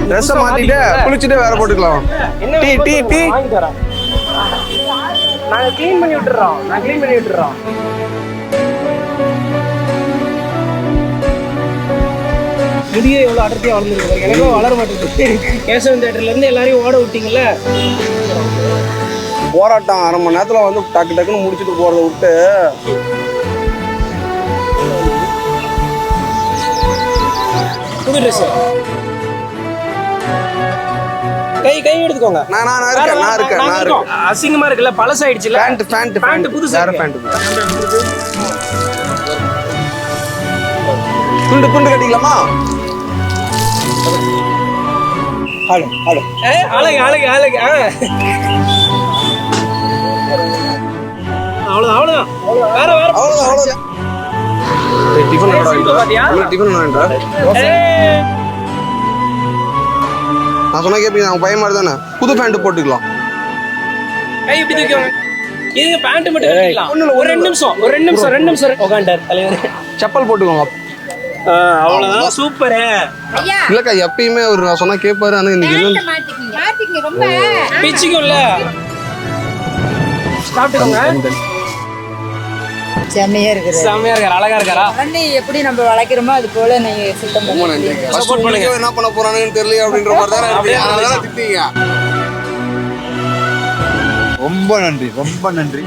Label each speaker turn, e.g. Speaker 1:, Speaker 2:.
Speaker 1: Dress மாத்திட்டு குளிச்சுட்டு வேற போட்டுக்கலாம். டீ டீ டீ
Speaker 2: நாங்க க்ளீன் பண்ணி விட்டுறோம். முடிய எவ்வளவு அடர்த்தியா வளர்ந்துருக்கு, எனக்கும் வளர மாட்டேங்குது. கேசவன் தியேட்டர்ல இருந்து எல்லாரையும் ஓட விட்டீங்கல்ல.
Speaker 1: போராட்டம் 1/2 மணி நேரத்துல வந்து டக்கு டக்குன்னு முடிச்சுட்டு போறதை விட்டு
Speaker 2: புது ட்ரெஸ் கை எடுத்துக்கோங்க.
Speaker 1: நான் இருக்கேன்.
Speaker 2: அசிங்கமா இருக்குல்ல, பழசாயிடுச்சுல. பேண்ட் புதுசா
Speaker 1: வேற பேண்ட் துண்டு கட்டிக்கலாமா?
Speaker 2: அழகு. அவ்வளவுதான். வேற
Speaker 1: நான் சொன்னா கேப்பீங்க, அவங்க பையன் மாதிரி தானே. புது பேண்ட் போட்டுக்கலாம்.
Speaker 2: கை இப்படி தூக்கிவாங்க. இதுங்க பேண்ட் மட்டும் கட்டிக்கலாம். ஒரு 2 நிமிஷம் உட்கார்ந்தார் தலைவர்.
Speaker 1: செப்பல் போட்டுக்கோங்க.
Speaker 2: அவ்வளவுதான். சூப்பர்.
Speaker 1: இல்லக்கா எப்பயுமே அவர் நான் சொன்னா கேட்பாரு. ஆனா இன்னைக்கு
Speaker 3: மாட்டிக்கிங்க ரொம்ப
Speaker 2: பிச்சுக்கும்ல. சாப்பிட்டுக்கோங்க.
Speaker 3: செம்மையா இருக்காரு,
Speaker 2: அழகா இருக்காரா?
Speaker 3: குழந்தை எப்படி நம்ம வளர்க்கிறோமோ அது போல நீங்க சுத்தம் பண்ணுங்க.
Speaker 1: என்ன பண்ண போறானுன்னு தெரியல அப்படின்ற மாதிரி தானே திட்டீங்க.
Speaker 4: ரொம்ப நன்றி.